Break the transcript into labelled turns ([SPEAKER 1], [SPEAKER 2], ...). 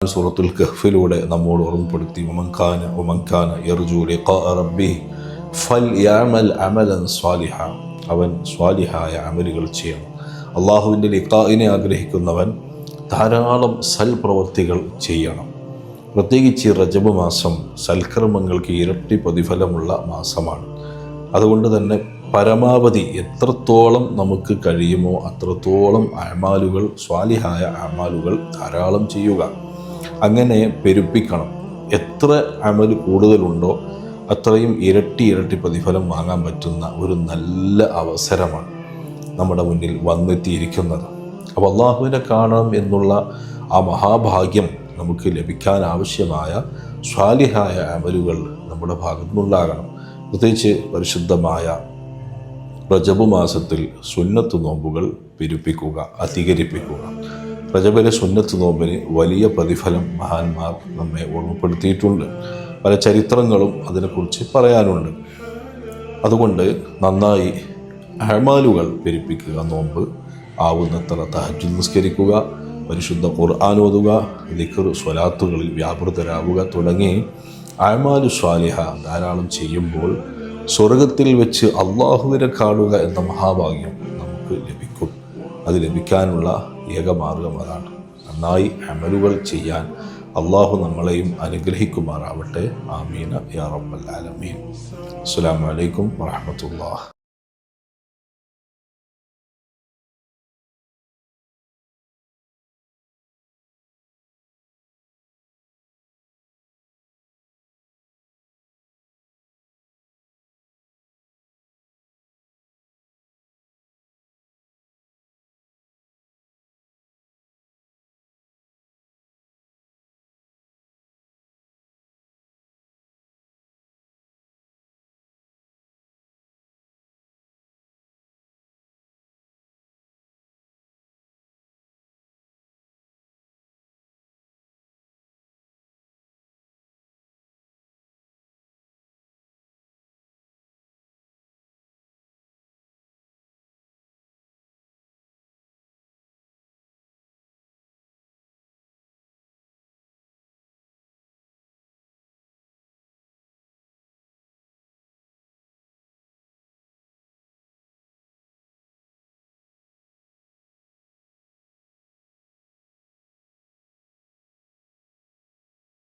[SPEAKER 1] സൂറത്തുൽ കഹ്ഫിലൂടെ നമ്മോട് ഓർമ്മപ്പെടുത്തി വമൻകാന യർജു ലിഖാഅ റബ്ബിഹി ഫൽയഅമൽ അമലൻ സ്വാലിഹ, അവൻ സ്വാലിഹായ അമലുകൾ ചെയ്യണം. അള്ളാഹുവിൻ്റെ ലിഖാഇനെ ആഗ്രഹിക്കുന്നവൻ ധാരാളം സൽപ്രവർത്തികൾ ചെയ്യണം. പ്രത്യേകിച്ച് റജബ് മാസം സൽക്കർമ്മങ്ങൾക്ക് ഇരട്ടി പ്രതിഫലമുള്ള മാസമാണ്. അതുകൊണ്ട് തന്നെ പരമാവധി എത്രത്തോളം നമുക്ക് കഴിയുമോ അത്രത്തോളം അമാലുകൾ, സ്വാലിഹായ അമാലുകൾ ധാരാളം ചെയ്യുക. അങ്ങനെ പെരുപ്പിക്കണം. എത്ര അമൽ കൂടുതലുണ്ടോ അത്രയും ഇരട്ടി പ്രതിഫലം വാങ്ങാൻ പറ്റുന്ന ഒരു നല്ല അവസരമാണ് നമ്മുടെ മുന്നിൽ വന്നെത്തിയിരിക്കുന്നത്. അപ്പോൾ അള്ളാഹുവിനെ കാണണം എന്നുള്ള ആ മഹാഭാഗ്യം നമുക്ക് ലഭിക്കാൻ ആവശ്യമായ സ്വാലിഹായ അമലുകൾ നമ്മുടെ ഭാഗത്തു നിന്നുണ്ടാകണം. പ്രത്യേകിച്ച് പരിശുദ്ധമായ റജബ് മാസത്തിൽ സുന്നത്ത് നോമ്പുകൾ പെരുപ്പിക്കുക, അധികരിപ്പിക്കുക. റജബിലെ സുന്നത്ത് നോമ്പിന് വലിയ പ്രതിഫലം മഹാന്മാർ നമ്മെ ഓർമ്മപ്പെടുത്തിയിട്ടുണ്ട്. പല ചരിത്രങ്ങളും അതിനെക്കുറിച്ച് പറയാനുണ്ട്. അതുകൊണ്ട് നന്നായി അമാലുകൾ പെരുപ്പിക്കുക. നോമ്പ് ആവുന്നത്ര തഹജ്ജുദ് നിസ്കരിക്കുക, പരിശുദ്ധ ഖുർആൻ ഓതുക, ദിക്ർ സ്വലാത്തുകളിൽ വ്യാപൃതരാവുക തുടങ്ങി അമാലു സ്വാലിഹ ധാരാളം ചെയ്യുമ്പോൾ സ്വർഗത്തിൽ വെച്ച് അള്ളാഹുവിനെ കാണുക എന്ന മഹാഭാഗ്യം നമുക്ക് ലഭിക്കും. അത് ലഭിക്കാനുള്ള ഏക മാർഗം അതാണ്. നന്നായി അമലുകൾ ചെയ്യാൻ അള്ളാഹു നമ്മളെയും അനുഗ്രഹിക്കുമാറാവട്ടെ. ആമീന യാ റബ്ബൽ ആലമീൻ. അസ്സലാമു അലൈക്കും വറഹ്മത്തുള്ളാഹി.